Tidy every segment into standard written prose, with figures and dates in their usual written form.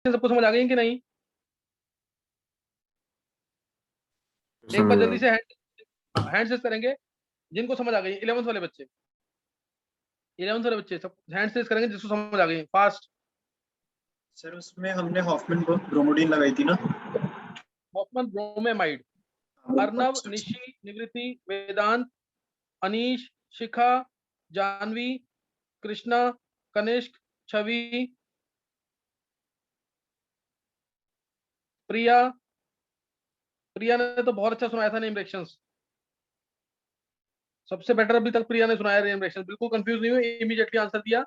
सबको समझ आ गई कि नहीं? एक बार समझ जल्दी आया। से हैंड रेस करेंगे जिनको समझ आ गई। 11th वाले बच्चे, 11th वाले बच्चे सब हैंड रेस करेंगे जिसको समझ आ गई, फास्ट। सर उसमें हमने हॉफमैन ब्रोमोडिन लगाई थी ना। Hoffman bromamide. अर्नव, अच्छा अच्छा। निशी, निवृत्ति, वेदांत, अनीश, शिखा, जानवी, कृष्णा, कनिष्क, छवि, प्रिया। प्रिया ने तो बहुत अच्छा सुनाया था नेम रिएक्शंस, सबसे बेटर अभी तक प्रिया ने सुनाया नेम रिएक्शन, बिल्कुल कंफ्यूज नहीं हुई, इमीडिएटली आंसर दिया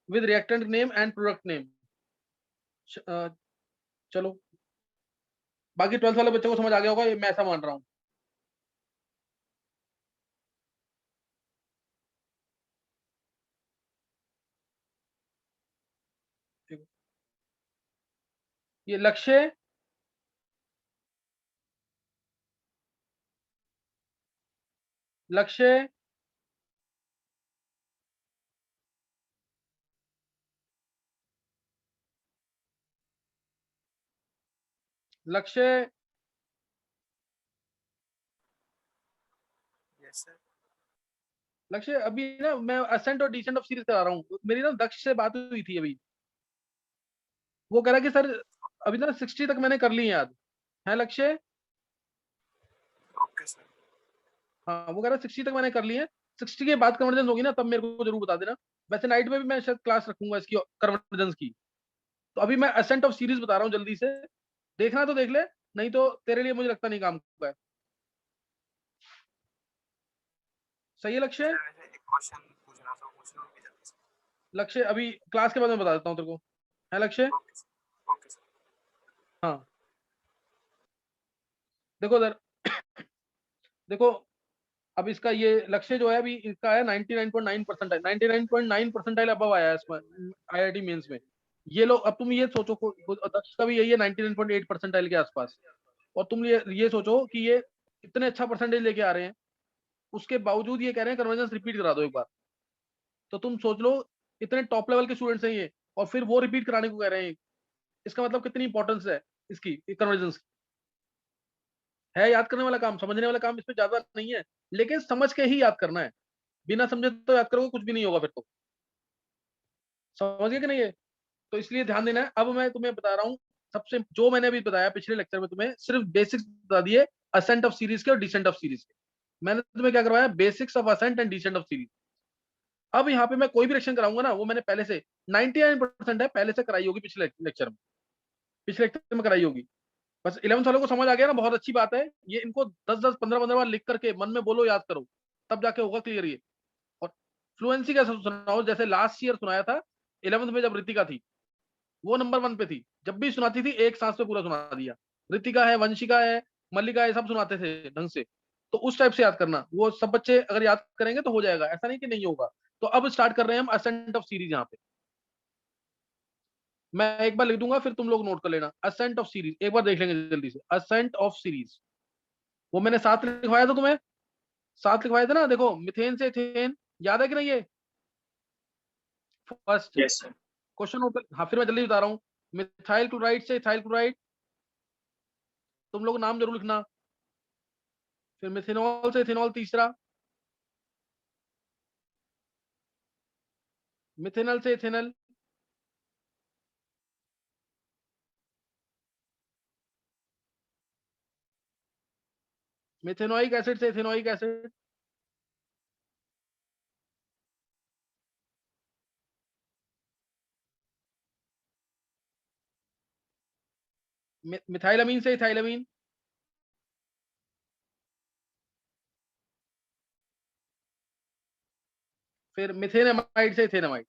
with reactant name and product name. चलो, बाकी 12th वाले बच्चों को समझ आ गया होगा, ये मैं ऐसा मान रहा हूँ। ये लक्ष्य, लक्ष्य, लक्ष्य, यस सर। लक्ष्य। अभी ना मैं असेंट और डिसेंट ऑफ सीरीज करा रहा हूँ, मेरी ना दक्ष से बात हुई थी अभी। वो कह रहा कि सर अभी ना 60 तक मैंने कर ली है याद, है लक्ष्य? Okay sir. हाँ, वो कह रहा 60 तक मैंने कर ली है, 60 के बाद कन्वर्जेंस होगी ना तब मेरे को जरूर बता देना। वैसे नाइट में भी मैं शायद क्लास रखूंगा इसकी कन्वर्जेंस की। तो अभी मैं असेंट ऑफ सीरीज बता रहा हूँ जल्दी से, देखना तो देख ले, नहीं तो तेरे लिए मुझे लगता नहीं काम का है। सही है लक्ष्य? सर मुझे एक क्वेश्चन पूछना था, पूछ लो अभी जल्दी से। लक्ष्य अभी क्लास के बाद मैं बता देता हूँ तेरे को, है लक्ष्य? Okay sir. Okay sir. हाँ, देखो उधर, देखो अब इसका ये लक्ष्य जो है अभी इसका है 99.9 परसेंटाइल, 99.9 परसेंटाइल अब आया है इसमें आईआईटी मेंस में। ये लोग, अब तुम ये सोचो दक्ष का भी यही है 99.8 परसेंटाइल के आसपास, और तुम ये सोचो कि ये इतने अच्छा परसेंटेज लेके आ रहे हैं, उसके बावजूद ये कह रहे हैं कन्वर्जेंस रिपीट करा दो एक बार। तो तुम सोच लो, इतने टॉप लेवल के स्टूडेंट्स हैं ये, और फिर वो रिपीट कराने को कह रहे हैं। इसका मतलब कितनी इंपॉर्टेंस है इसकी कन्वर्जेंस की। है याद करने वाला काम, समझने वाला काम इसमें ज्यादा नहीं है, लेकिन समझ के ही याद करना है। बिना समझे तो याद करोगे कुछ भी नहीं होगा फिर तो। समझ गए कि नहीं है? तो इसलिए ध्यान देना है। अब मैं तुम्हें बता रहा हूँ, सबसे जो मैंने अभी बताया पिछले लेक्चर में तुम्हें सिर्फ बेसिक्स बता दिए असेंट ऑफ सीरीज के और डिसेंट ऑफ सीरीज के। मैंने तुम्हें क्या करवाया, basics of ascent and descent of series. अब यहाँ पे मैं कोई भी रिएक्शन कराऊंगा ना, वो मैंने पहले से 99% है पहले से कराई होगी, पिछले लेक्चर में, पिछले लेक्चर में कराई होगी। बस 11th वालों को समझ आ गया ना, बहुत अच्छी बात है। ये इनको 10-10 15-15 बार लिख करके मन में बोलो, याद करो, तब जाके होगा क्लियर ये। और फ्लुएंसी का सुनाओ, जैसे लास्ट ईयर सुनाया था 11th में जब ऋतिका थी, वो नंबर 1 पे थी, जब भी सुनाती थी एक सांस पे पूरा सुना दिया। ऋतिका है, वंशिका है, मल्लिका है, सब सुनाते थे ढंग से। तो उस टाइप से याद करना, वो सब बच्चे अगर याद करेंगे तो हो जाएगा, ऐसा नहीं कि नहीं होगा। तो अब स्टार्ट कर रहे हैं हम असेंट ऑफ सीरीज। यहाँ पे मैं एक बार लिख दूंगा, फिर तुम लोग नोट कर लेना। असेंट ऑफ सीरीज एक बार देख लेंगे जल्दी से। असेंट ऑफ सीरीज, वो मैंने साथ लिखवाया था तुम्हें, साथ लिखवाया था ना, देखो मिथेन से इथेन, याद है कि नहीं ये? First yes sir. Question note कर, हाँ फिर मैं जल्दी बता रहा हूँ। मिथाइल क्लोराइड से इथाइल क्लोराइड, तुम लोग नाम जरूर लिखना। फिर मिथेनॉल से इथेनॉल तीसरा, मिथेनल से इथेनल, मिथेनोइक एसिड से इथेनोइक एसिड, मिथाइलमीन से इथाइलमीन, फिर मिथेनमाइड से इथेनमाइड,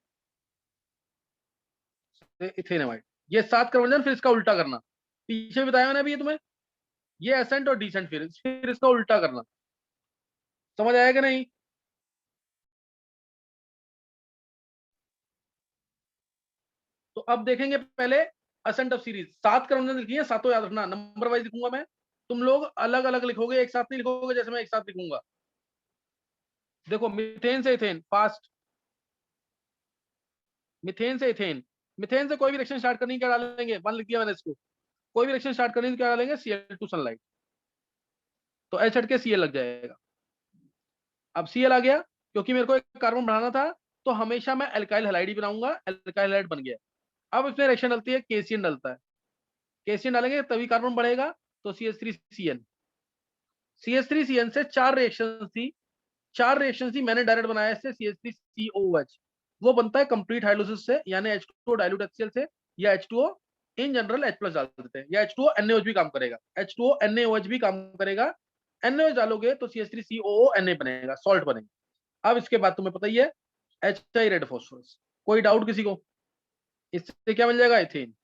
इथेनमाइड। ये 7 कन्वर्जन, फिर इसका उल्टा करना। पीछे बताया मैंने अभी ये तुम्हें, ये एसेंट और डिसेंट, फिर इसका उल्टा करना। समझ आया कि नहीं? तो अब देखेंगे पहले असेंट ऑफ सीरीज। 7 कन्वर्जन लिखी है, सातों याद रखना, नंबर वाइज लिखूंगा मैं, तुम लोग अलग अलग लिखोगे, एक साथ नहीं लिखोगे जैसे मैं एक साथ लिखूंगा। देखो मिथेन से इथेन फास्ट, मिथेन से इथेन, मिथेन से कोई भी रिएक्शन स्टार्ट करनी, क्या डालेंगे, 1 लिख दिया मैंने इसको, कोई भी रिएक्शन स्टार्ट करनी तो क्या डालेंगे, Cl2 सनलाइट, तो H हट के Cl लग जाएगा। अब Cl आ गया, क्योंकि मेरे को एक कार्बन बढ़ाना था, तो हमेशा मैं एल्काइल हैलाइड ही बनाऊंगा, एल्काइल हैलाइड बन गया। अब इसमें रिएक्शन डलती है, KCN डलता है, KCN डालेंगे तभी कार्बन बढ़ेगा, तो CH3CN, CH3CN से 4 रिएक्शन थी, 4 रिएक्शन थी, मैंने डायरेक्ट बनाया इससे CH3COOH, वो बनता है कंप्लीट हाइड्रोलिसिस से, यानी H2O डाइल्यूट HCl से, या H2O इन जनरल H+ डाल देते हैं, या H2O NaOH भी काम करेगा, H2O NaOH भी काम करेगा, NaOH डालोगे तो CH3COO बनेगा, सॉल्ट बनेगा। अब इसके बाद तुम्हें पता ही है, HI रेड फॉस्फोरस, कोई डाउट किसी को, इससे क्या मिल जाएगा, इथेन।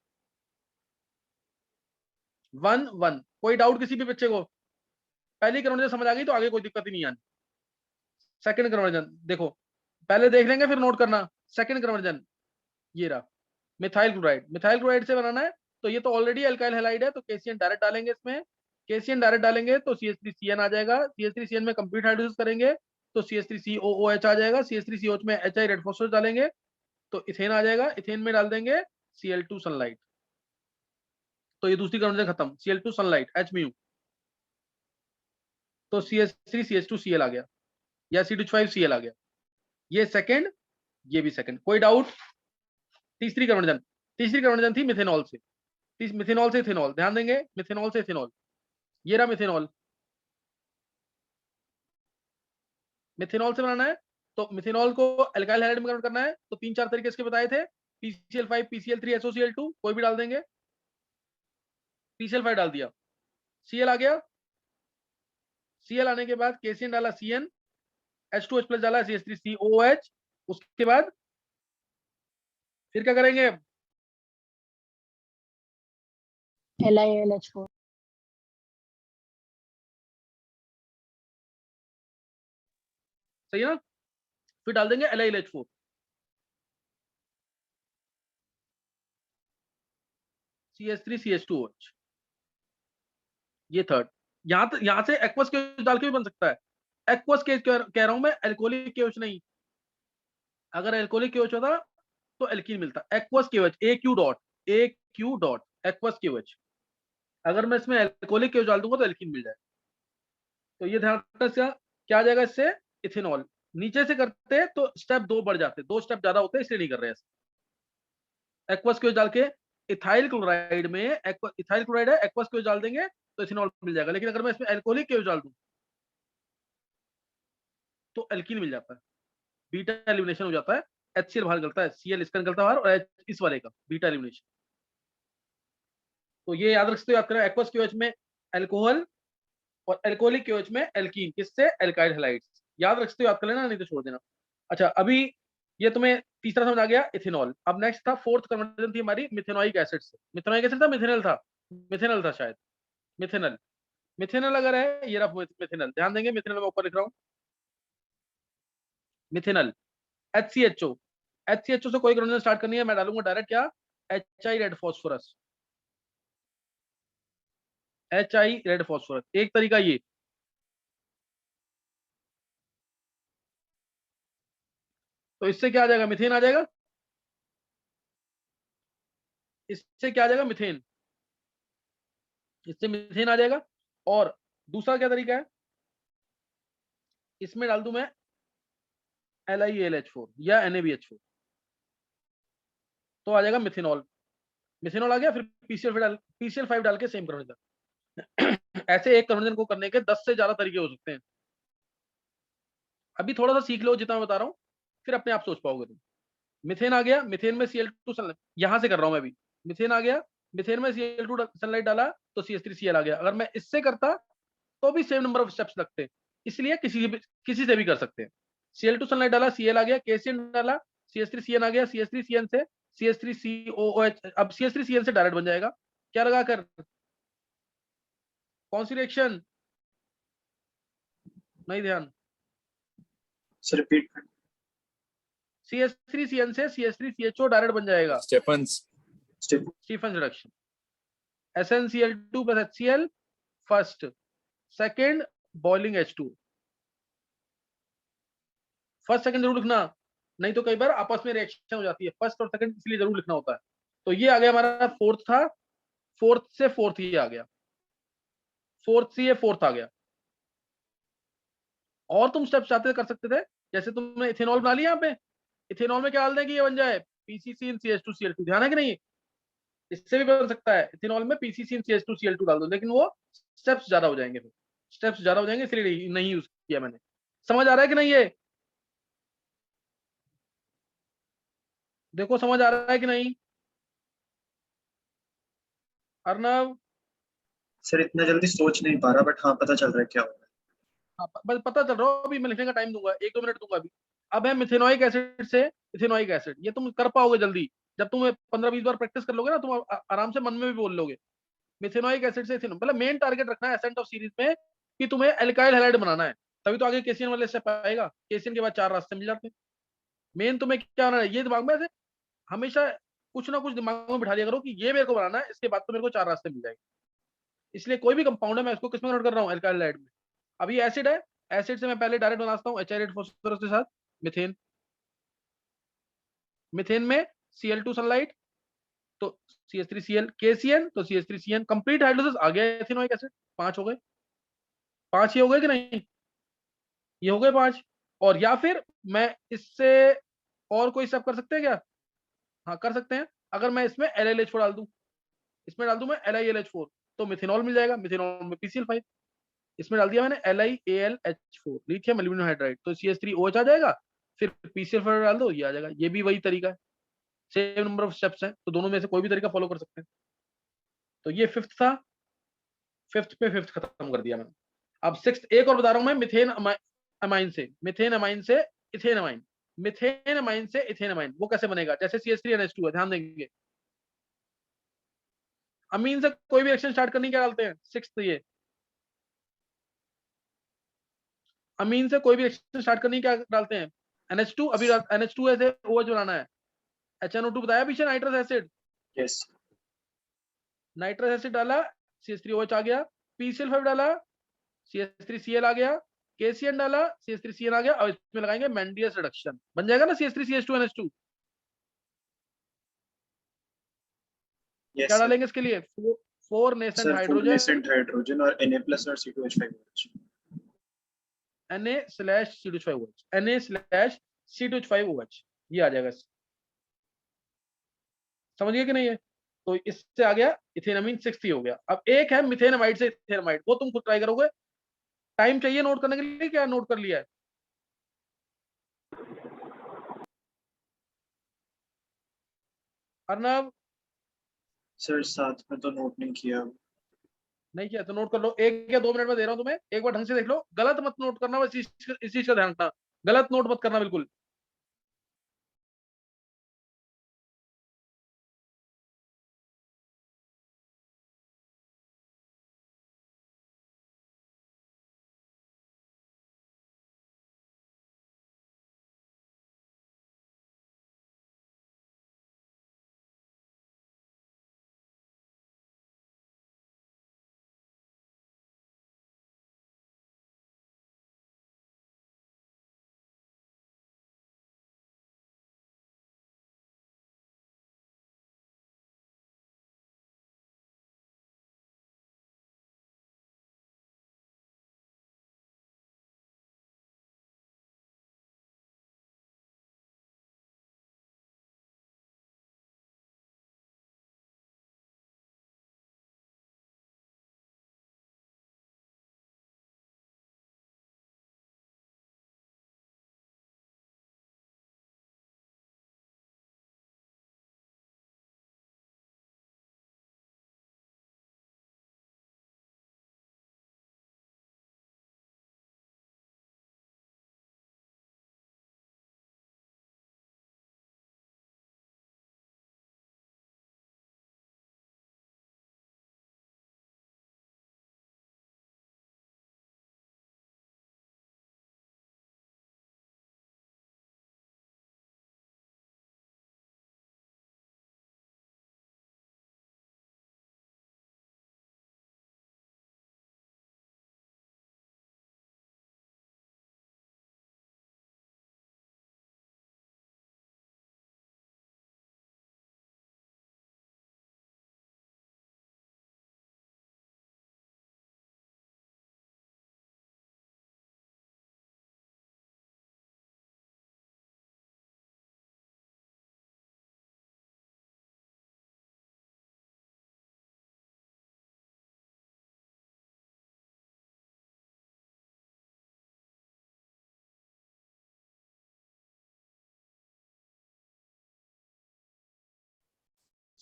1 1, कोई डाउट किसी भी बच्चे को, पहली कन्वर्जन समझ आ गई तो आगे कोई दिक्कत ही नहीं आनी। सेकंड कन्वर्जन देखो, पहले देख लेंगे फिर नोट करना। सेकंड कन्वर्जन ये रहा, मिथाइल क्लोराइड, मिथाइल क्लोराइड से बनाना है, तो ये तो ऑलरेडी अल्काइल हैलाइड है, तो KCN डायरेक्ट डालेंगे इसमें, KCN डायरेक्ट डालेंगे तो CH3CN आ जाएगा, CH3CN में कंप्लीट हाइड्रोलिसिस करेंगे तो CH3COOH आ जाएगा, CH3COH में HI रेड फॉस्फोरस डालेंगे तो इथेन आ जाएगा, इथेन में डाल देंगे Cl2 सनलाइट, तो ये दूसरी कन्वर्जन खत्म, Cl2 सनलाइट H-, तो CH3CH2Cl आ गया, या C2H5Cl आ गया, ये सेकंड, ये भी सेकंड, कोई डाउट। तीसरी कन्वर्जन, तीसरी कन्वर्जन थी मिथेनॉल से, मिथेनॉल से इथेनॉल, ध्यान देंगे, मिथेनॉल से इथेनॉल, ये रहा मिथेनॉल, मिथेनॉल से बनाना है, तो मिथेनॉल को अल्काइल हैलाइड में कन्वर्ट करना है, तो 3 4 तरीके इसके बताए थे, PCl5 PCl3 SOCl2, कोई भी डाल देंगे, PCl5 डाल दिया, Cl आ गया, Cl आने के बाद KCN डाला, CN, H2H+ डाला, CH3COOH, उसके बाद फिर क्या करेंगे, LiLH4, सही है ना, फिर डाल देंगे LiLH4, CH3CH2OH, ये थर्ड। यहां से एक्वस केओएच डाल के भी बन सकता है, एक्वस केओएच कह रहा हूं मैं, एल्कोहलिक केओएच नहीं, अगर एल्कोहलिक केओएच होता तो एल्कीन मिलता, aqueous KOH, AQ dot aqueous KOH, अगर मैं इसमें एल्कोहलिक केओएच डाल दूंगा तो एल्कीन मिल जाएगा, तो ये ध्यान रखना, इसका क्या आ जाएगा, इससे इथेनॉल। नीचे से करते तो स्टेप 2 बढ़ जाते, 2 स्टेप ज्यादा होते, इसलिए नहीं कर रहे हैं। एक्वस केओएच डाल के इथाइल क्लोराइड में, इथाइल क्लोराइड है, एक्वस केओएच डाल देंगे तो इथेनॉल मिल जाएगा, लेकिन अगर मैं इसमें एल्कोहलिक केओएच डाल दूं तो एल्कीन मिल जाता है, बीटा एलिमिनेशन हो जाता है, HCl बाहर निकलता है, Cl इसका निकलता है बाहर, और H इस वाले का, बीटा एलिमिनेशन। तो ये याद रख सकते हो, याद करें, एक्वस केओएच में एल्कोहल और एल्कोहलिक केओएच में एल्कीन, किससे, एल्काइल हैलाइड्स, याद रख सकते हो, याद कर लेना, नहीं तो छोड़ देना। अच्छा, अभी ये तुम्हें तीसरा समझ आ गया, इथेनॉल। अब नेक्स्ट था, फोर्थ कन्वर्जन थी हमारी मिथेनॉइक एसिड से, मिथेनॉइक एसिड था, मिथेनॉल था, मिथेनॉल था शायद, मिथेनॉल, मिथेनॉल अगर है, ये रहा मिथेनॉल, ध्यान देंगे, मिथेनॉल मैं ऊपर लिख रहा हूँ, मिथेनॉल, HCHO, HCHO से कोई कन्वर्जन स्टार्ट करनी है, मैं डालूंगा डायरेक्ट क्या, HI red phosphorus, HI red phosphorus, एक तरीका ये, तो इससे क्या आ जाएगा, मिथेन आ जाएगा, इससे क्या आ जाएगा, मिथेन, इससे मिथेन आ जाएगा। और दूसरा क्या तरीका है, इसमें डाल दूं मैं LiAlH4 या NaBH4, तो आ जाएगा मिथेनॉल, मिथेनॉल आ गया, फिर PCl5 डाल के सेम कन्वर्जन। ऐसे एक कन्वर्जन को करने के 10 से ज्यादा तरीके हो सकते हैं, अभी थोड़ा सा सीख लो जितना मैं बता रहा हूँ, फिर अपने आप सोच पाओगे तुम। मिथेन आ गया, मिथेन में Cl2 सनलाइट, यहां से कर रहा हूं मैं अभी, मिथेन आ गया, मिथेन में Cl2 सनलाइट डाला तो CH3Cl आ गया, अगर मैं इससे करता तो भी सेम नंबर ऑफ स्टेप्स लगते, इसलिए किसी से भी कर सकते हैं। Cl2 सनलाइट डाला, Cl आ गया, KCN डाला, CH3CN आ गया, CH3CN से CH3COOH, अब CH3CN से डायरेक्ट बन जाएगा, क्या लगा कर, कौन सी रिएक्शन, नहीं ध्यान, सर रिपीट कर, CH3CN से CH3CHO डायरेक्ट बन जाएगा, Stephen's Stephen reduction, SnCl2 plus HCl first, second boiling H2, first second जरूर लिखना, नहीं तो कई बार आपस में रिएक्शन हो जाती है, फर्स्ट और सेकंड इसलिए जरूर लिखना होता है। तो ये आ गया हमारा फोर्थ था, फोर्थ से फोर्थ ये आ गया, फोर्थ से ये फोर्थ आ गया। और तुम स्टेप्स चाहते कर सकते थे, जैसे तुमने इथेनॉल बना लिया यहाँ पे, इथेनॉल में क्या डाल दें कि ये बन जाए पीसीसी CH2Cl2, ध्यान है कि नहीं? इससे भी बन सकता है इथेनॉल में पीसीसी CH2Cl2 डाल दो, लेकिन वो स्टेप्स ज्यादा हो जाएंगे, फिर स्टेप्स ज्यादा हो जाएंगे, इसलिए नहीं यूज किया मैंने। समझ आ रहा है कि नहीं? ये देखो समझ आ रहा है कि नहीं अर्नव? सर इतना जल्दी सोच नहीं पा रहा, बट हाँ पता चल रहा है क्या हो रहा हाँ, बस पता चल रहा हो, अभी मैं लिखने का टाइम दूंगा, 1-2 मिनट दूंगा अभी। अब है मिथेनोइक एसिड से इथेनोइक एसिड, ये तुम कर पाओगे जल्दी, जब तुम 15-20 बार प्रैक्टिस कर लोगे ना, तुम आराम से मन में भी बोल लोगे। मिथेनोइक एसिड से इथेनॉल, मतलब मेन टारगेट रखना है एसेंट ऑफ सीरीज में कि तुम्हें एल्काइल हैलाइड बनाना है, तभी तो आगे केसीएन वाले स्टेप आएगा। केसीएन के बाद 4 रास्ते मिल जाते हैं। मेन तुम्हें क्या होना है, ये दिमाग में ऐसे हमेशा कुछ ना कुछ दिमाग में बिठा लिया करो कि ये मेरे को बनाना है, इसके बाद तो मेरे को 4 रास्ते मिल जाएंगे। इसलिए कोई भी कंपाउंड है, मैं इसको किसमें नोट कर रहा हूँ, एल्काइल हैलाइड में। अभी एसिड है, एसिड से मैं पहले डायरेक्ट बनाता हूँ HI रेड फास्फोरस के साथ मिथेन, मिथेन में Cl2 सनलाइट, तो CH3Cl, KCN तो CH3CN, कंप्लीट हाइड्रोलिसिस आ गया एथिनोइक एसिड। 5 हो गए, 5 ही हो गए कि नहीं? ये हो गए 5। और या फिर मैं इससे और कोई स्टेप कर सकते हैं क्या? हाँ कर सकते हैं। अगर मैं इसमें LiLH4 डाल दूं, इसमें डाल दूं मैं LiLH4, तो मिथेनॉल मिल जाएगा, मिथेनॉल में PCl5। इसमें डाल दिया मैंने LiAlH4, लिथियम एल्यूमिनियम हाइड्राइड, तो CH3OH आ जाएगा, फिर PCl5 डाल दो, ये आ जाएगा। ये भी वही तरीका है, सेम नंबर ऑफ स्टेप्स हैं, तो दोनों में से कोई भी तरीका फॉलो कर सकते हैं। तो ये फिफ्थ था, फिफ्थ पे फिफ्थ खत्म कर दिया मैंने। अब सिक्स एक और बता रहा हूं मैं, मिथेन अमाइन से, मिथेन अमाइन से इथेन अमाइन, मिथेन अमाइन से इथेन अमाइन, वो कैसे बनेगा? जैसे CH3NH2 है, ध्यान देंगे। अमीन से कोई भी रिएक्शन स्टार्ट करनी क्या डालते हैं? सिक्स ये, अमीन से कोई भी रिएक्शन स्टार्ट करनी क्या डालते हैं? NH2, अभी NH2 ऐसे OH बनाना है, HNO2 बताया पीछे, नाइट्रस एसिड, है। यस। नाइट्रस एसिड डाला, CH3OH आ गया, PCl5 डाला, CH3Cl आ गया, KCN डाला, CH3CN आ गया। और इसमें लगाएंगे मेंडियस रिडक्शन, बन जाएगा ना CH3CH2NH2। क्या यस सर। डालेंगे इसके लिए? Four nascent sir 4 hydrogen, nascent hydrogen और Na प्लस और C2H5OH। Na/C2H5OH, Na/C2H5OH, ये आ जाएगा। समझ गए कि नहीं है? तो इससे आ गया इथेनमीन, सिक्स ही हो गया। अब एक है मिथेनमाइड से इथेनमाइड, वो तुम खुद ट्राई करोगे। टाइम चाहिए नोट करने के लिए? क्या नोट कर लिया है अर्नब? सर साथ में तो नोट नहीं किया। नहीं किया तो नोट कर लो, 1 या 2 मिनट में दे रहा हूं तुम्हें, एक बार ढंग से देख लो, गलत मत नोट करना, बस इस चीज का ध्यान रखना, गलत नोट मत करना बिल्कुल।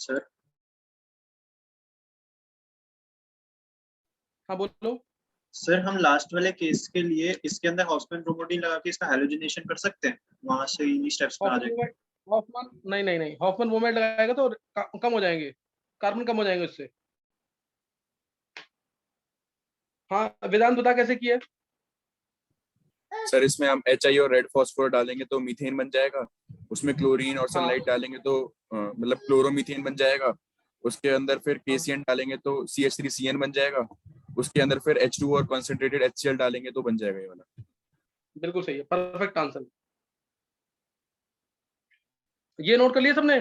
सर हाँ बोलो। सर हम लास्ट वाले केस के लिए इसके अंदर हॉफमैन ब्रोमोडिन लगा के इसका हैलोजिनेशन कर सकते हैं, वहां से इन्हीं स्टेप्स में आ हॉफमैन जाएगा। मोमेंट, हॉफमैन नहीं नहीं नहीं, हॉफमैन मोमेंट लगाएगा तो कम हो जाएंगे, कार्बन कम हो जाएंगे उससे। हाँ वेदांत बता कैसे किया। सर इसमें हम HI और रेड फॉस्फोर डालेंगे तो मीथेन बन जाएगा। उसमें क्लोरीन और हाँ सनलाइट डालेंगे तो मतलब क्लोरोमीथेन बन जाएगा। उसके अंदर फिर हाँ KCN डालेंगे तो CH3CN बन जाएगा। उसके अंदर फिर H2 और कंसंट्रेटेड HCl डालेंगे तो बन जाएगा ये वाला। बिल्कुल सही है, परफेक्ट आंसर। ये नोट कर लिया सबने,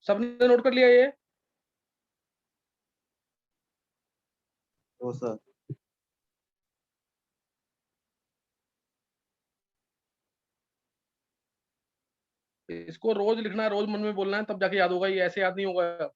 सबने नोट कर लिया ये। तो सर इसको रोज लिखना है, रोज मन में बोलना है, तब जाके याद होगा, ये ऐसे याद नहीं होगा।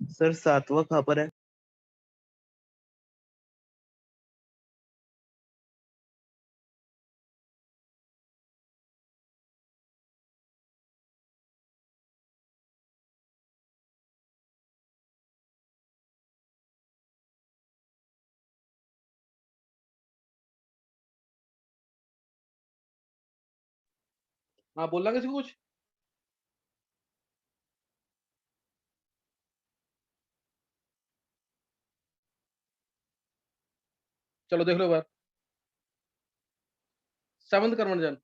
सर सातवां कहाँ पर है? हाँ बोलना किसी को कुछ। चलो देख लो एक बार। सेवंथ कन्वर्जन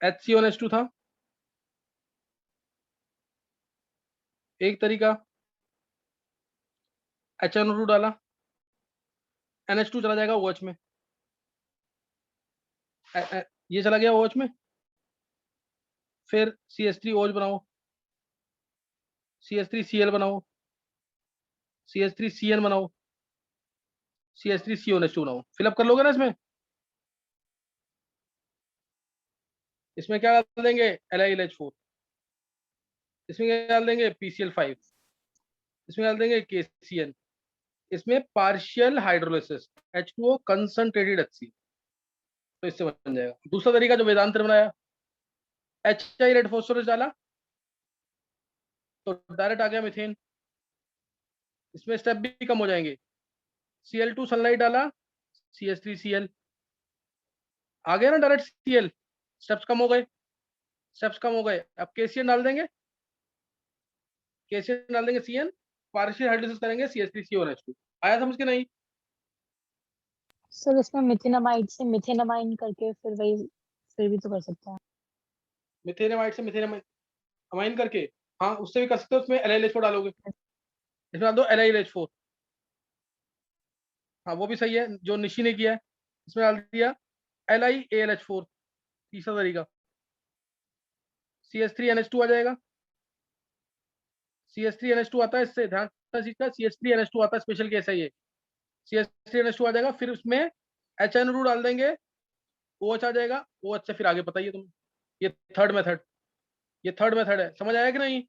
HCONH2 था एक तरीका, HNO2 डाला, NH2 चला जाएगा OH में, ये चला गया OH में, फिर CH3OH बनाओ, CH3Cl बनाओ, CH3CN बनाओ, CH3CONH2 बनाओ। फिलअप कर लोगे ना इसमें। इसमें क्या डाल देंगे, LiLH4, इसमें क्या डाल देंगे, PCl5, इसमें डाल देंगे KCN, इसमें partial hydrolysis, H2O concentrated HC, तो इससे बन जाएगा। दूसरा तरीका जो वेदांत ने बनाया, HI रेड फॉस्फोरस डाला तो डायरेक्ट आ गया मिथेन, इसमें स्टेप भी कम हो जाएंगे। Cl2 सनलाइट डाला, CH3Cl आ गया ना डायरेक्ट Cl, स्टेप्स कम हो गए, स्टेप्स कम हो गए। अब KCN डाल देंगे, KCN डाल देंगे, CN पार्शियल हाइड्रोलिसिस करेंगे, CH3CONH2। आया समझ के नहीं। सर इसमें मिथेनामाइड से मिथेनामाइन करके फिर वही, फिर भी तो कर सकते हैं। मिथेनामाइड से मिथेनामाइन करके, हाँ उससे भी कर सकते हो। उसमें LiLH4 डालोगे, इसमें डाल दो LiLH4, हाँ वो भी सही है जो निशी ने किया है। इसमें डाल दिया LiAlH4, तीसरा तरीका। CH3NH2 आ जाएगा, CH3NH2 आता है इससे, ध्यान रखना चीज का, CH3NH2 आता है, स्पेशल केस है ये। CH3NH2 आ जाएगा, फिर उसमें HNO2 डाल देंगे, OH आ जाएगा, OH से फिर आगे बताइए तुम। ये थर्ड मेथड, ये थर्ड मेथड है, समझ आया कि नहीं।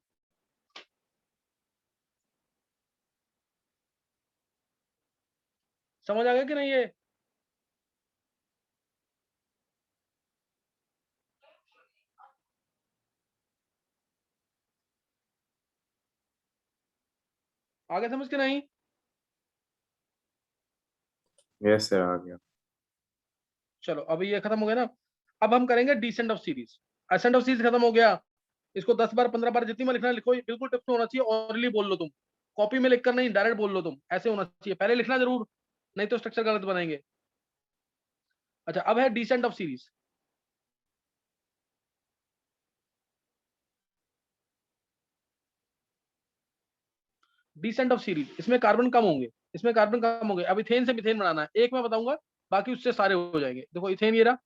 समझ आ गया कि नहीं ये। आगे समझ के नहीं? यस सर, आ गया। चलो अभी ये खत्म हो गया ना। अब हम करेंगे descent of series. Ascent of series खत्म हो गया। इसको 10 बार 15 बार जितनी बार लिखना है लिखो, बिल्कुल टिप्स में होना चाहिए, ऑरली बोल लो तुम, कॉपी में लिखकर नहीं, डायरेक्ट बोल लो तुम, ऐसे होना चाहिए, पहले लिखना जरूर, नहीं तो स्ट्रक्चर गलत बनाएंगे। अच्छा अब है decent of series. Decent of series, इसमें कार्बन कम होंगे, इसमें कार्बन कम होंगे। अब इथेन से मिथेन बनाना है, एक मैं बताऊंगा, बाकी उससे सारे हो जाएंगे। देखो इथेन ये रहा,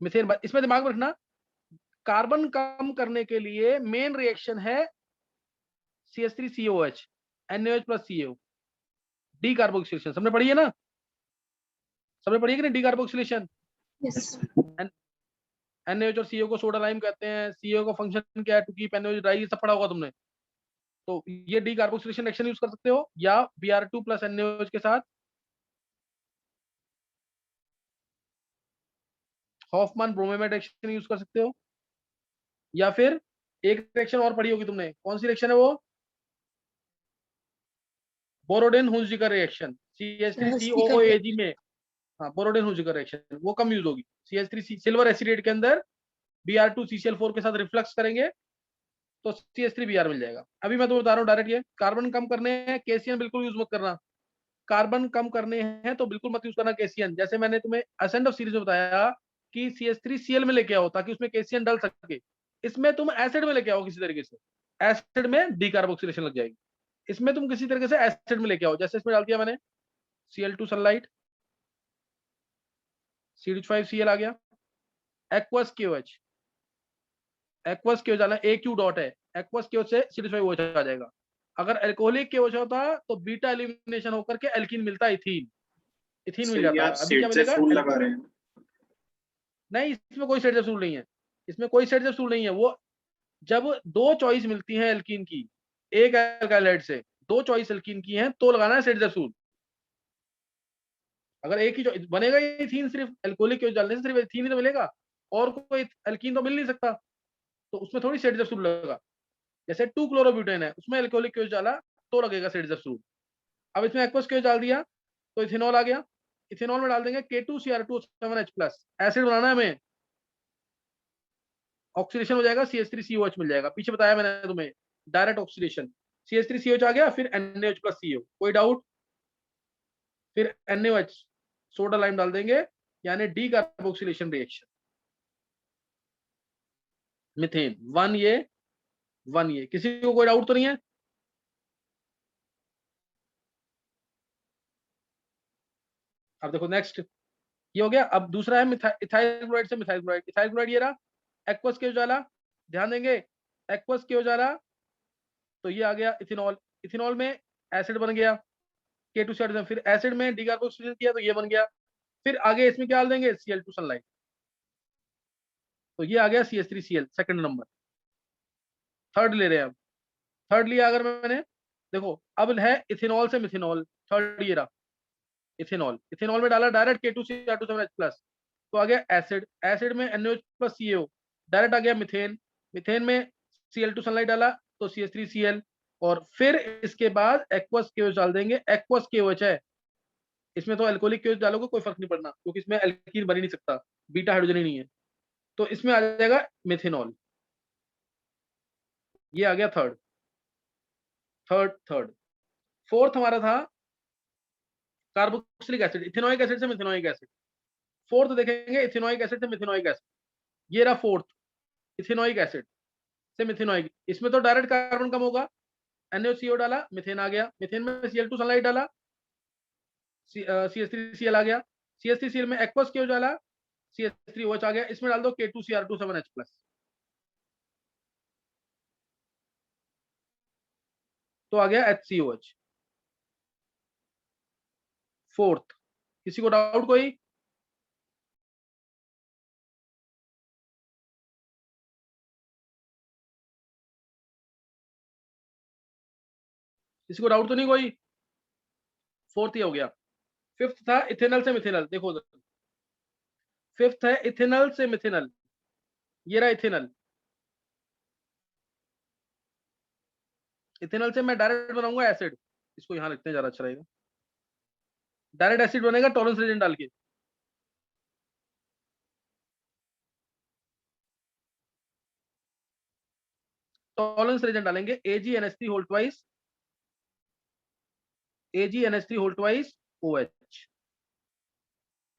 मिथेन, इसमें दिमाग में रखना, कार्बन कम करने के लिए मेन रिएक्शन है CH3COH, NaOH plus CO, D carboxylation. सबने पढ़ी है ना? सबने पढ़ी है कि नहीं डी कार्बोक्सिलेशन? यस NaOH और CO को सोडा लाइम कहते हैं, CO का फंक्शन क्या है, टू कीप NaOH ड्राई, ये सब पढ़ा होगा तुमने। तो ये डी कार्बोक्सिलेशन रिएक्शन यूज कर सकते हो, या Br2 प्लस NaOH के साथ हॉफमैन ब्रोमेमेड रिएक्शन यूज कर सकते हो, या फिर एक रिएक्शन और पढ़ी होगी तुमने, कौन सी रिएक्शन है वो? बोरोडेन हुंजिकर रिएक्शन, CH3COOAG में। हाँ बोरोडेन हुंजिकर रिएक्शन, वो कम यूज होगी। CH3 सिल्वर एसिडेट के अंदर Br2 CCl4 के साथ रिफ्लक्स करेंगे तो CH3Br मिल जाएगा। अभी मैं तुम्हें बता रहा हूँ डायरेक्ट, ये कार्बन कम करने हैं, KCN बिल्कुल यूज मत करना। कार्बन कम करने हैं तो बिल्कुल मत यूज करना KCN। जैसे मैंने तुम्हें असेंट ऑफ सीरीज में बताया कि CH3Cl में लेके आओ ताकि उसमें KCN डल सके, इसमें तुम एसिड में लेके आओ किसी तरीके से, एसिड में डीकार्बोक्सिलेशन लग जाएगी। इसमें तुम किसी तरीके से एसिड में लेके आओ, जैसे इसमें डाल दिया मैंने Cl2 सनलाइट, CH5Cl आ गया, एक्वस KOH, एक्वस KOH डालना, AQ डॉट है, एक्वस KOH से CH5OH आ जाएगा। अगर अल्कोहलिक KOH होता तो बीटा एलिमिनेशन होकर के एल्कीन मिलता, इथीन, इथीन मिल सर ये जाता। आप अभी क्या सेट से मिलेगा? फूल लगा रहे हैं। नहीं, इसमें कोई सेट जसूल नहीं है, इसमें कोई सेट जसूल नहीं है। वो जब दो चॉइस मिलती है एल्कीन की, एक एल्काइलाइड से दो चॉइस एल्कीन की हैं, तो लगाना है सेट जसूल। अगर एक ही बनेगा इथीन, सिर्फ एल्कोहलिक KOH डालने से सिर्फ इथीन ही तो मिलेगा, और कोई एल्कीन तो मिल नहीं सकता, तो उसमें थोड़ी सेट जसूल लगा। जैसे 2 क्लोरोब्यूटेन है, उसमें एल्कोहलिक KOH डाला तो लगेगा सेट जसूल। अब इसमें एक्वस KOH डाल दिया तो इथेनॉल आ गया, इथेनॉल में डाल देंगे K2Cr2O7H+, एसिड बनाना है हमें, ऑक्सीडेशन हो जाएगा, CH3COH मिल जाएगा। पीछे बताया मैंने तुम्हें, डायरेक्ट ऑक्सीडेशन, CH3COH आ गया, फिर NaOH प्लस CO। कोई डाउट? फिर NaOH सोडा लाइम डाल देंगे, यानी D carboxylation reaction, methane. One ये किसी को कोई डाउट तो नहीं है? अब देखो नेक्स्ट, ये हो गया। अब दूसरा है इथाइल क्लोराइड से मिथाइल क्लोराइड। इथाइल क्लोराइड ये रहा, एक्वस KOH डाला, ध्यान देंगे, एक्वस KOH डाला तो ये आ गया इथेनॉल, इथेनॉल में एसिड बन गया K2Cl2, फिर एसिड में डीकार्बोक्सिलेशन किया तो ये बन गया। फिर आगे इसमें क्या डाल देंगे? Cl2 सनलाइट, तो ये आ गया CH3Cl, सेकंड नंबर। थर्ड ले रहे हैं अब, थर्ड लिया अगर मैंने, देखो अब है इथेनॉल से मिथेनॉल, थर्ड ये रहा इथेनॉल, इथेनॉल में डाला डायरेक्ट K2Cr2O7H+, तो आ गया एसिड, एसिड में NaOH प्लस CO, डायरेक्ट आ गया मिथेन, मिथेन में Cl2 सनलाइट डाला तो CH3Cl, और फिर इसके बाद एक्वस KOH डाल देंगे। एक्वस KOH है, इसमें तो अल्कोहलिक KOH डालोगे कोई फर्क नहीं पड़ना, क्योंकि इसमें एल्कीन बन ही नहीं सकता, बीटा हाइड्रोजन ही नहीं है, तो इसमें आ जाएगा मिथेनॉल। ये आ गया थर्ड, थर्ड। फोर्थ हमारा था कार्बोक्सिलिक एसिड, इथेनोइक एसिड से मिथेनोइक एसिड। फोर्थ देखेंगे इथेनोइक एसिड से मिथेनोइक एसिड, ये रहा फोर्थ, इथेनोइक एसिड से मिथेनोइक। इसमें तो डायरेक्ट कार्बन कम होगा, NaCO डाला, मिथेन आ गया, मिथेन में Cl2 सनलाइट डाला, CH3Cl आ गया, CH3Cl में एक्वस KOH डाला, CH3OH आ गया, इसमें डाल दो K2Cr2O7H+, तो आ गया HCOH। फोर्थ, किसी को डाउट कोई? किसी को डाउट तो नहीं कोई? फोर्थ ये हो गया। फिफ्थ था इथेनल से मिथेनल, देखो फिफ्थ है इथेनल से मिथेनल, ये रहा इथेनल, इथेनॉल से मैं डायरेक्ट बनाऊंगा एसिड, इसको यहाँ लिखते हैं, ज्यादा अच्छा रहेगा। डायरेक्ट एसिड बनेगा टॉलरेंस रिएजेंट डाल के। टॉलरेंस रिएजेंट डालेंगे, AgNH3 whole twice, AgNH3 whole twice OH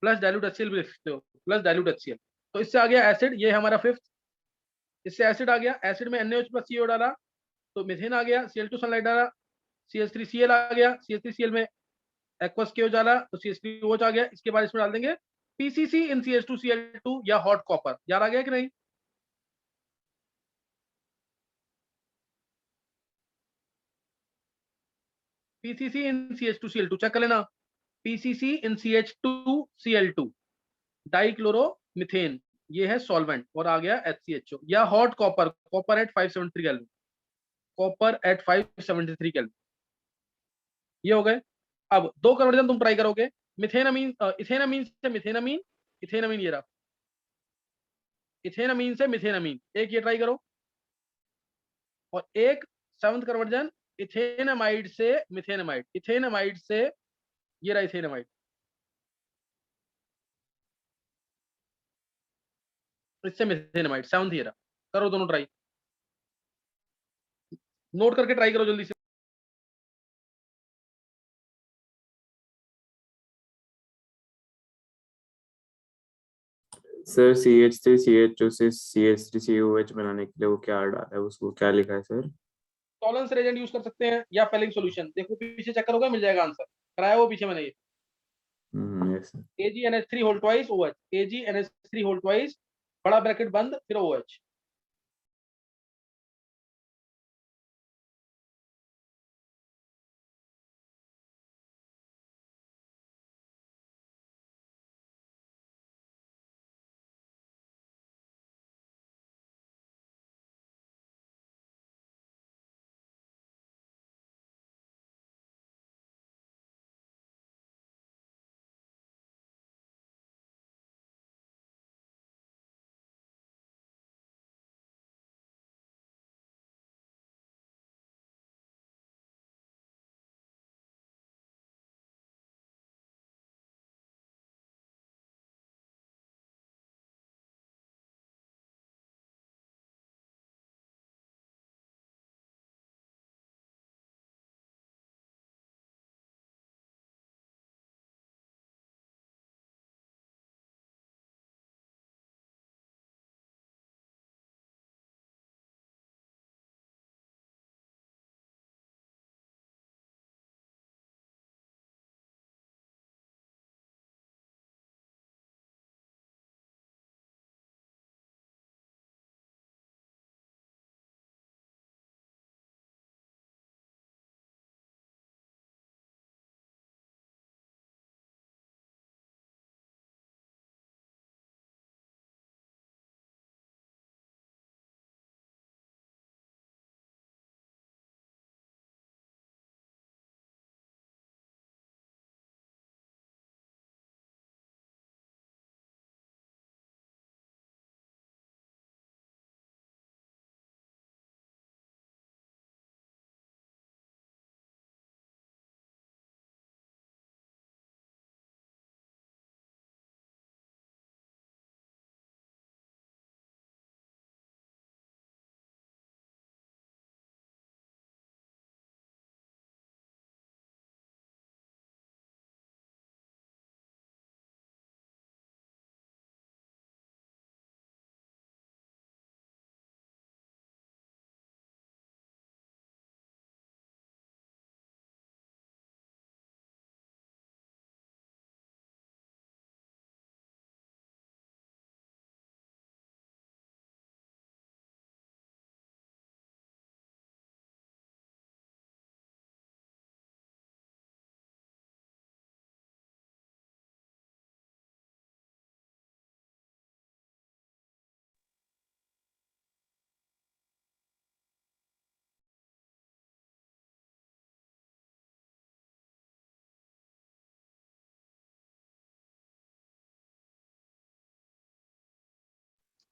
plus dilute HCl भी लिख सकते हो, प्लस डाइल्यूट HCl। तो इससे आ गया एसिड, ये हमारा फिफ्थ। इससे एसिड आ गया, एसिड में NaOH प्लस CO डाला तो मिथेन आ गया, Cl2 सनलाइट डाला, CH3Cl आ गया, CH3Cl में एक्वस KO डाला तो CH3OH आ गया। इसके बाद इसमें डाल देंगे PCC इन CH2Cl2 या हॉट कॉपर। याद आ गया कि नहीं? PCC इन CH2Cl2 चेक कर लेना, PCC इन CH2Cl2 डाइक्लोरोमिथेन, ये है सॉल्वेंट, और आ गया HCHO या hot copper, copper at 573 kelvin, copper at 573 kelvin. ये हो गए। अब दो कन्वर्जन तुम ट्राई करोगे, मिथेनामीन इथेनामीन से मिथेनामीन, इथेनामीन ये रहा, इथेनामीन से मिथेनामीन, एक ये ट्राई करो, और एक सेवंथ कन्वर्जन इथेनामाइड से मिथेनामाइड, इथेनामाइड से ये रहा इथेनामाइड, इससे मिथेनामाइड, सेवंथ ये रहा। करो दोनों ट्राई, नोट करके ट्राई करो जल्दी से। सर CH3CH2 से CH3COH बनाने के लिए वो क्या डाला है, उसको क्या लिखा है सर? टॉलरेंस रेजेंट यूज कर सकते हैं या पेलिंग सॉल्यूशन, देखो पीछे चेक करोगे मिल जाएगा आंसर, कराया वो पीछे मैंने ये। Yes sir. AgNH3 whole twice OH, AgNH3 whole twice बड़ा ब्रैकेट बंद फिर OH।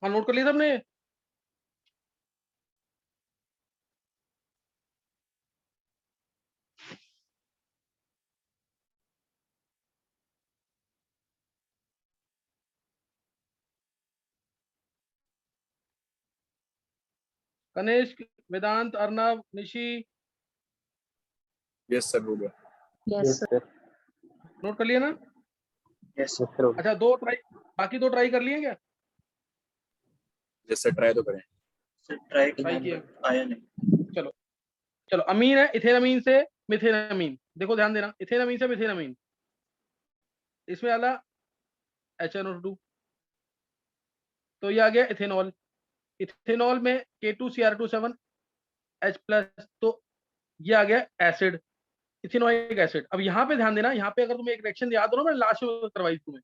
हाँ नोट कर लिया सबने? कनिष्क, वेदांत, अर्नव, निशी, यस सर हो गया। Yes sir. नोट कर लिया ना? यस अच्छा, दो ट्राई, बाकी दो ट्राई कर लिए क्या? यस सर ट्राई तो करें। सर ट्राई ट्राई किया किया। आया नहीं। चलो अमीन है, इथेनमीन से मिथेनमीन, देखो ध्यान देना, इथेनमीन से मिथेनमीन, इसमें आला HNO2, तो ये आ गया इथेनॉल। इथेनॉल में K2Cr2 7H+, तो ये आ गया एसिड, इथेनोइक एसिड। अब यहाँ पे ध्यान देना, यहाँ पे अगर तुम्हें एक रिएक्शन याद हो ना, मैंने लास्ट में करवाई थी तुम्हें,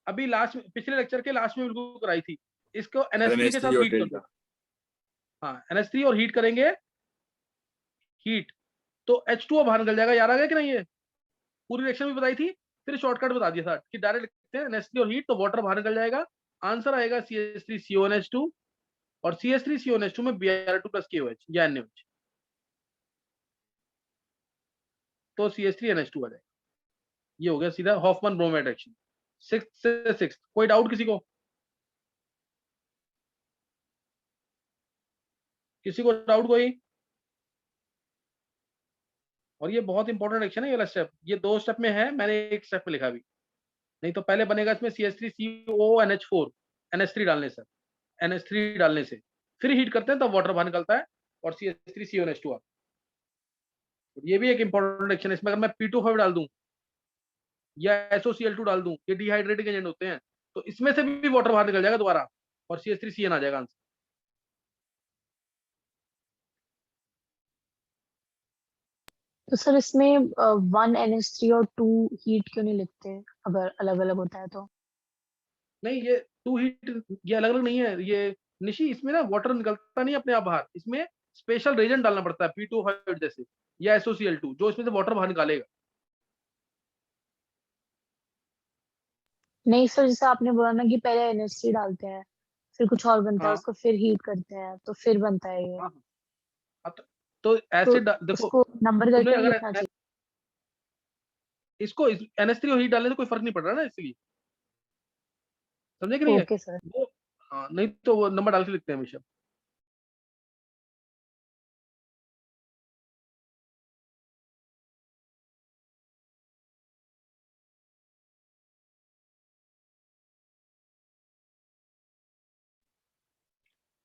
अभी लास्ट में, पिछले लेक्चर के लास्ट में बिल्कुल कराई थी। इसको NH3 के साथ NH3 और हीट कर दो। डेल्टा। हाँ, NH3 और हीट करेंगे, हीट, तो H2O बाहर निकल जाएगा। याद आ गया कि नहीं? ये पूरी रिएक्शन भी बताई थी, फिर शॉर्टकट बता दिया था कि डायरेक्ट लिखते हैं NH3 और हीट, तो वाटर बाहर निकल जाएगा। आंसर आएगा CH3CONH2, और CH3CONH2 में Br2 + KOH या NaOH, तो CH3NH2 आ जाएगा। ये हो गया सीधा हॉफमैन ब्रोमाइड रिएक्शन। 6 से 6, कोई डाउट किसी को? किसी को डाउट कोई? और ये बहुत इंपॉर्टेंट रिएक्शन है ये वाला स्टेप, ये 2 स्टेप में है, मैंने एक स्टेप में लिखा भी, नहीं तो पहले बनेगा इसमें CH3CONH4, NH3 डालने से, NH3 डालने से फिर हीट करते हैं तब वाटर बाहर निकलता है और CH3CONH2 आता है। ये भी एक इंपॉर्टेंट रिएक्शन है। इसमें अगर मैं P2O5 डाल दूं या SOCl2 डाल दूं, ये डिहाइड्रेटिंग एजेंट होते हैं, तो इसमें से भी वाटर बाहर निकल जाएगा दोबारा और CH3CN आ जाएगा आंसर। तो सर इसमें 1 NH3 और 2 हीट क्यों नहीं लिखते अगर अलग अलग होता है तो? नहीं, ये 2 हीट ये अलग अलग नहीं है, ये निशी, इसमें ना वाटर निकलता नहीं अपने आप बाहर, इसमें स्पेशल रेजेंट डालना पड़ता है P2O5 जैसे या SOCl2, जो इसमें से वाटर बाहर निकालेगा। नहीं सर, जैसे आपने बोला ना कि पहले NH3 डालते हैं, फिर कुछ और बनता है, हाँ उसको फिर हीट करते हैं, तो फिर बनता है ये। हाँ हाँ, तो तो एसिड देखो, इसको नंबर तुमने करके नहीं अगर लिखना चाहिए? इसको NH3 और हीट डालने से कोई फर्क नहीं पड़ रहा ना, इसलिए समझे कि नहीं है ओके सर। वो? हाँ, नहीं तो वो नंबर डाल के लिखते हैं हमेशा।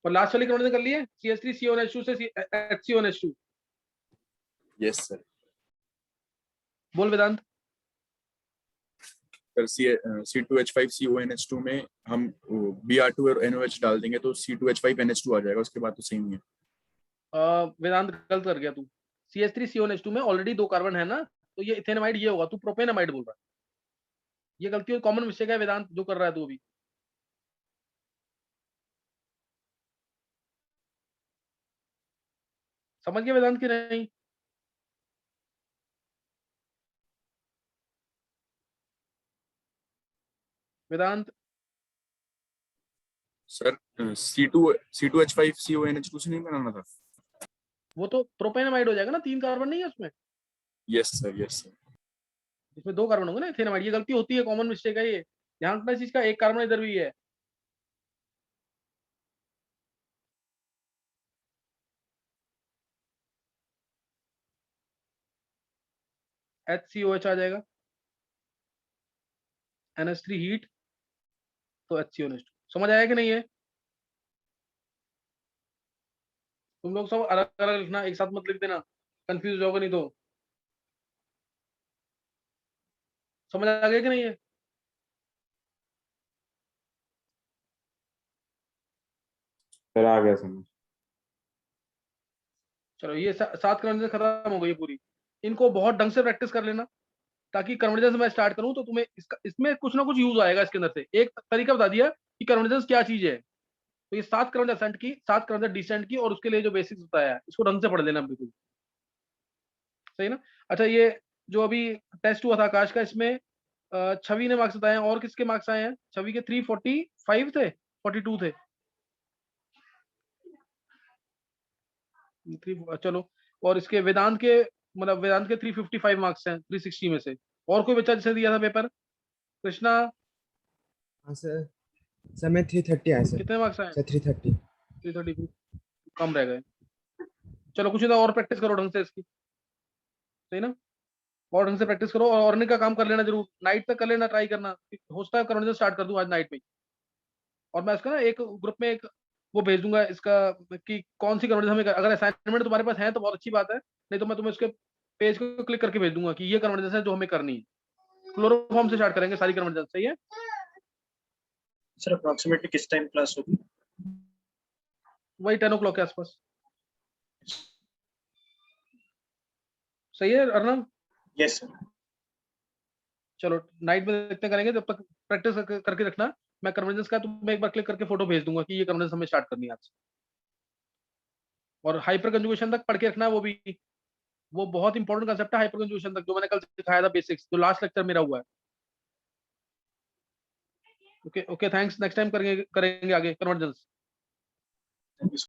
और लास्ट वाली कन्वर्जन कर लिए CH3CONH2 से HCONH2। Yes sir. बोल वेदांत। सर C2H5CONH2 में हम Br2 और NOH डाल देंगे तो C2H5NH2 आ जाएगा, उसके बाद तो सेम ही है। वेदांत गलत कर गया तू, CH3CONH2 में ऑलरेडी 2 कार्बन है ना, तो ये इथेनमाइड ये होगा, तू प्रोपेनामाइड बोल रहा है। ये गलती कॉमन मिस्टेक है वेदांत जो कर रहा है तू अभी। समझ गया वेदांत की नहीं? वेदांत सर C2H5CONH2 से नहीं बनाना था। वो तो प्रोपेनामाइड हो जाएगा ना, 3 कार्बन नहीं है उसमें, यस सर यस सर। इसमें 2 कार्बन होंगे ना इथेनमाइड। ये गलती होती है, कॉमन मिस्टेक है ये, ध्यान रखना इस चीज का। 1 कार्बन इधर भी है। HCOH आ जाएगा, NH3 हीट, तो HCOH2। समझ आया कि नहीं है? तुम लोग सब अलग अलग लिखना, एक साथ मत लिख देना, कंफ्यूज होगा नहीं तो। समझ आ गया कि नहीं है? सर आ गया समझ। चलो ये 7 कन्वर्जन खत्म हो गई पूरी। इनको बहुत ढंग से प्रैक्टिस कर लेना, ताकि कन्वर्जन मैं स्टार्ट करूं तो तुम्हें इसमें कुछ ना कुछ यूज आएगा। इसके अंदर से एक तरीका बता दिया कि कन्वर्जन क्या चीज है। तो ये 7 कन्वर्जन असेंट की, 7 कन्वर्जन डिसेंट की, और उसके लिए जो बेसिक्स बताया है इसको ढंग से पढ़ लेना बिल्कुल, सही ना? अच्छा, ये जो अभी टेस्ट हुआ था आकाश का, इसमें छवि ने मार्क्स बताए हैं, और किसके मार्क्स आए हैं? छवि के 345 थे, 42 थे। चलो, और इसके वेदांत के, मतलब वेदांत के 355 मार्क्स हैं 360 में से। और कोई बच्चा जिसे दिया था पेपर? कृष्णा, हाँ सर। सर मैं 330 आया सर। कितने मार्क्स आए? सर 330। 330। कम रह गए। चलो कुछ और प्रैक्टिस करो ढंग से इसकी, सही ना? और ढंग से प्रैक्टिस करो और अर्निंग का काम कर लेना जरूर, नाइट तक कर लेना, ट्राई करना। हो सकता है कन्वर्जन स्टार्ट कर दूं आज नाइट में। और मैं इसका ना एक ग्रुप में एक वो भेज दूंगा इसका कि कौन सी कन्वर्जन हमें अगर असाइनमेंट तुम्हारे पास है तो बहुत अच्छी बात है, नहीं तो मैं तुम्हें उसके पेज को क्लिक करके भेज दूंगा कि ये कन्वर्जन है जो हमें करनी है। क्लोरोफॉर्म से स्टार्ट करेंगे सारी कन्वर्जन, सही है? सर अप्रोक्सीमेटली किस टाइम क्लास होगी? वही 10 o'clock के आसपास, सही है अर्नब? Yes sir. चलो नाइट में देखते करेंगे, जब तक प्रैक्टिस करके रखना। मैं कन्वर्जेंस का तुम्हें एक बार क्लिक करके फोटो भेज दूंगा कि ये कन्वर्जेंस हमें स्टार्ट करनी है आज से। और हाइपर कंजुगेशन तक पढ़ के रखना, वो भी वो बहुत इंपॉर्टेंट कंसेप्ट है हाइपर कंजुगेशन तक, जो मैंने कल सिखाया था बेसिक्स, जो लास्ट लेक्चर मेरा हुआ है। Okay okay, thanks. Next time करेंगे आगे कन्वर्जेंस। Thank you.